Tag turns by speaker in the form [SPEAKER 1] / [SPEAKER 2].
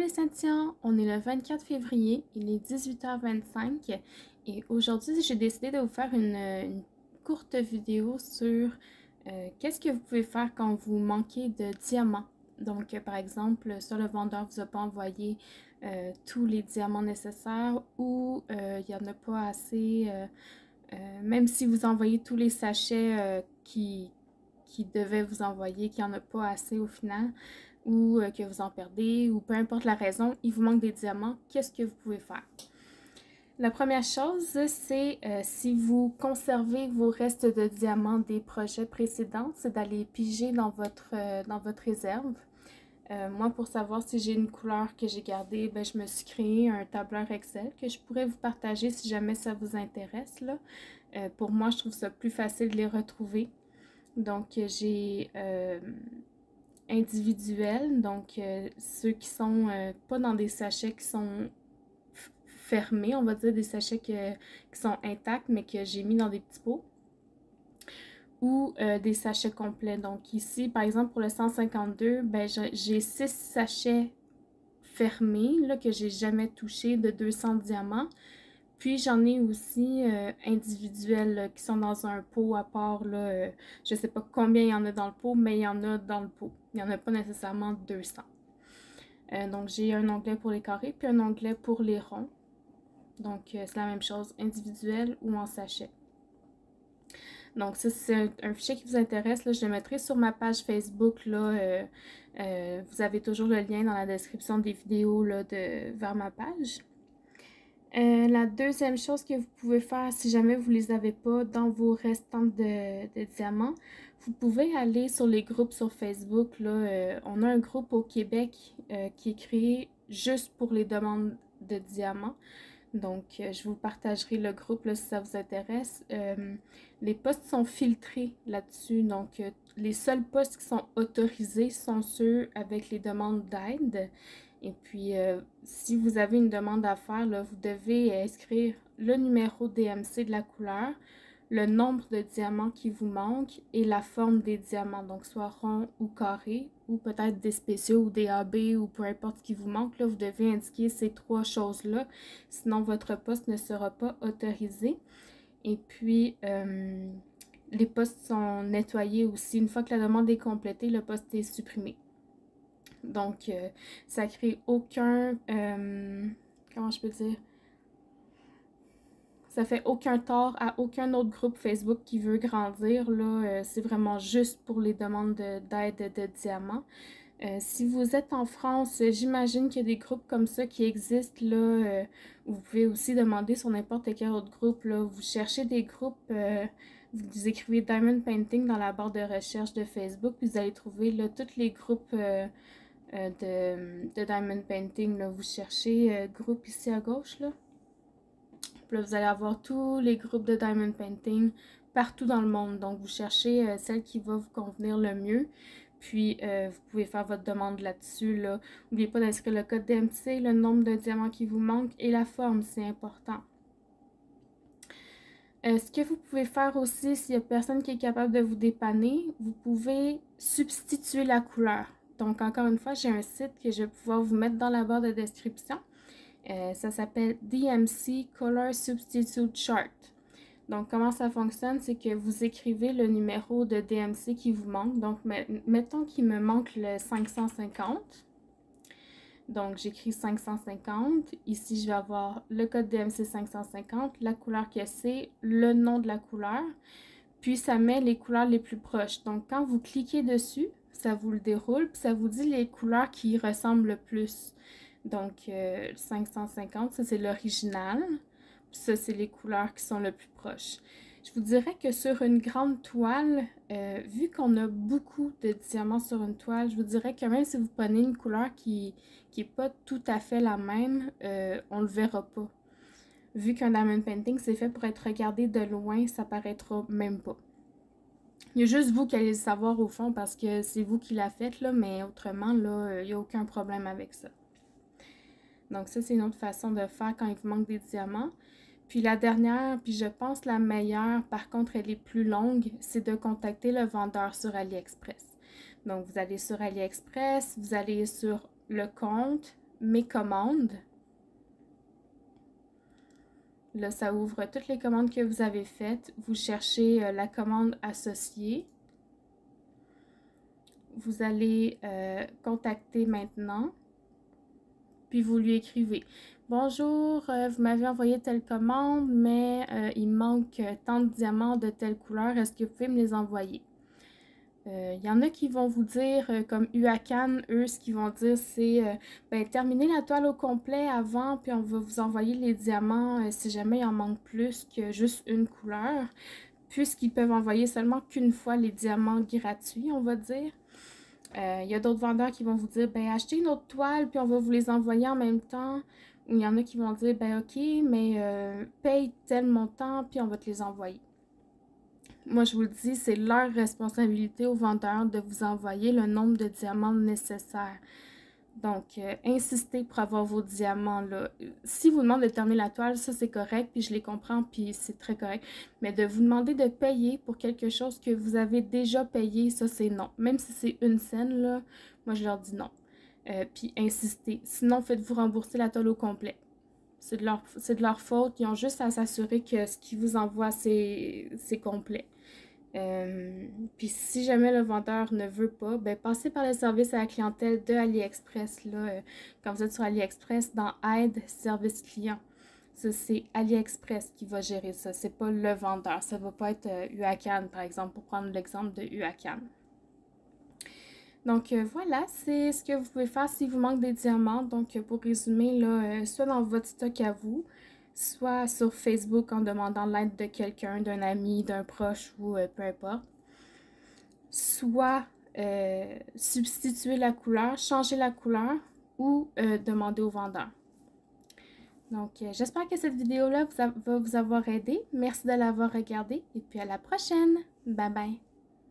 [SPEAKER 1] les Saint-Tiens, on est le 24 février, il est 18h25 et aujourd'hui j'ai décidé de vous faire une courte vidéo sur qu'est-ce que vous pouvez faire quand vous manquez de diamants. Donc par exemple, soit le vendeur ne vous a pas envoyé tous les diamants nécessaires ou il n'y en a pas assez, même si vous envoyez tous les sachets qui devait vous envoyer, qu'il n'y en a pas assez au final, ou que vous en perdez, ou peu importe la raison, il vous manque des diamants, qu'est-ce que vous pouvez faire? La première chose, c'est si vous conservez vos restes de diamants des projets précédents, c'est d'aller piger dans votre réserve. Moi, pour savoir si j'ai une couleur que j'ai gardée, ben, je me suis créé un tableur Excel que je pourrais vous partager si jamais ça vous intéresse, là. Pour moi, je trouve ça plus facile de les retrouver. Donc, j'ai individuels, donc ceux qui sont pas dans des sachets qui sont fermés, on va dire des sachets qui sont intacts, mais que j'ai mis dans des petits pots, ou des sachets complets. Donc ici, par exemple, pour le 152, ben, j'ai 6 sachets fermés là, que j'ai jamais touché de 200 diamants. Puis j'en ai aussi individuels là, qui sont dans un pot à part. Là, je sais pas combien il y en a dans le pot, mais il y en a dans le pot. Il n'y en a pas nécessairement 200. Donc j'ai un onglet pour les carrés, puis un onglet pour les ronds. Donc c'est la même chose, individuel ou en sachet. Donc ça, c'est un fichier qui vous intéresse, là, je le mettrai sur ma page Facebook. Là, vous avez toujours le lien dans la description des vidéos là, vers ma page. La deuxième chose que vous pouvez faire, si jamais vous ne les avez pas dans vos restants de diamants, vous pouvez aller sur les groupes sur Facebook. Là, on a un groupe au Québec qui est créé juste pour les demandes de diamants. Donc, je vous partagerai le groupe là, si ça vous intéresse. Les posts sont filtrés là-dessus. Donc, les seuls posts qui sont autorisés sont ceux avec les demandes d'aide. Et puis, si vous avez une demande à faire, là, vous devez inscrire le numéro DMC de la couleur, le nombre de diamants qui vous manque et la forme des diamants, donc soit rond ou carré, ou peut-être des spéciaux ou des AB ou peu importe ce qui vous manque. Là, vous devez indiquer ces 3 choses-là, sinon votre poste ne sera pas autorisé. Et puis, les postes sont nettoyés aussi. Une fois que la demande est complétée, le poste est supprimé. Donc, ça crée aucun, comment je peux dire, ça fait aucun tort à aucun autre groupe Facebook qui veut grandir. Là, c'est vraiment juste pour les demandes d'aide de diamants. Si vous êtes en France, j'imagine qu'il y a des groupes comme ça qui existent. Là, vous pouvez aussi demander sur n'importe quel autre groupe. Là. Vous cherchez des groupes, vous écrivez Diamond Painting dans la barre de recherche de Facebook, puis vous allez trouver là, tous les groupes de Diamond Painting. Là. Vous cherchez groupe ici à gauche. Là. Puis là, vous allez avoir tous les groupes de Diamond Painting partout dans le monde. Donc, vous cherchez celle qui va vous convenir le mieux. Puis, vous pouvez faire votre demande là-dessus. Là. N'oubliez pas d'inscrire le code DMC, le nombre de diamants qui vous manque et la forme, c'est important. Ce que vous pouvez faire aussi, s'il n'y a personne qui est capable de vous dépanner, vous pouvez substituer la couleur. Donc, encore une fois, j'ai un site que je vais pouvoir vous mettre dans la barre de description. Ça s'appelle DMC Color Substitute Chart. Donc, comment ça fonctionne, c'est que vous écrivez le numéro de DMC qui vous manque. Donc, mettons qu'il me manque le 550. Donc, j'écris 550. Ici, je vais avoir le code DMC 550, la couleur que c'est, le nom de la couleur. Puis, ça met les couleurs les plus proches. Donc, quand vous cliquez dessus, ça vous le déroule, puis ça vous dit les couleurs qui y ressemblent le plus. Donc, 550, ça c'est l'original. Ça, c'est les couleurs qui sont le plus proches. Je vous dirais que sur une grande toile, vu qu'on a beaucoup de diamants sur une toile, je vous dirais que même si vous prenez une couleur qui n'est pas tout à fait la même, on ne le verra pas. Vu qu'un diamond painting, c'est fait pour être regardé de loin, ça paraîtra même pas. Il y a juste vous qui allez le savoir au fond parce que c'est vous qui l'avez fait, là, mais autrement, là, il n'y a aucun problème avec ça. Donc ça, c'est une autre façon de faire quand il vous manque des diamants. Puis la dernière, puis je pense la meilleure, par contre elle est plus longue, c'est de contacter le vendeur sur AliExpress. Donc vous allez sur AliExpress, vous allez sur le compte, mes commandes. Là, ça ouvre toutes les commandes que vous avez faites. Vous cherchez la commande associée. Vous allez contacter maintenant. Puis vous lui écrivez « Bonjour, vous m'avez envoyé telle commande, mais il manque tant de diamants de telle couleur. Est-ce que vous pouvez me les envoyer? » Il y en a qui vont vous dire, comme Uacan, eux, ce qu'ils vont dire, c'est ben, terminez la toile au complet avant, puis on va vous envoyer les diamants si jamais il en manque plus que juste une couleur, puisqu'ils peuvent envoyer seulement qu'une fois les diamants gratuits, on va dire. Il y a d'autres vendeurs qui vont vous dire, ben achetez une autre toile, puis on va vous les envoyer en même temps. Ou il y en a qui vont dire, ben ok, mais paye tel montant, puis on va te les envoyer. Moi, je vous le dis, c'est leur responsabilité aux vendeurs de vous envoyer le nombre de diamants nécessaires. Donc, insistez pour avoir vos diamants là. Si vous demandez de terminer la toile, ça c'est correct, puis je les comprends, puis c'est très correct. Mais de vous demander de payer pour quelque chose que vous avez déjà payé, ça c'est non. Même si c'est une scène, là, moi je leur dis non. Puis insistez. Sinon, faites-vous rembourser la toile au complet. C'est de leur faute. Ils ont juste à s'assurer que ce qu'ils vous envoient, c'est complet. Puis si jamais le vendeur ne veut pas, ben passez par le service à la clientèle de AliExpress. Là, quand vous êtes sur AliExpress, dans Aide, service client. Ça, c'est AliExpress qui va gérer ça. C'est pas le vendeur. Ça va pas être Uacan, par exemple, pour prendre l'exemple de Uacan. Donc voilà, c'est ce que vous pouvez faire si vous manque des diamants. Donc pour résumer, là, soit dans votre stock à vous, soit sur Facebook en demandant l'aide de quelqu'un, d'un ami, d'un proche ou peu importe. Soit substituer la couleur, changer la couleur ou demander au vendeur. Donc j'espère que cette vidéo-là va vous avoir aidé. Merci de l'avoir regardée et puis à la prochaine. Bye bye!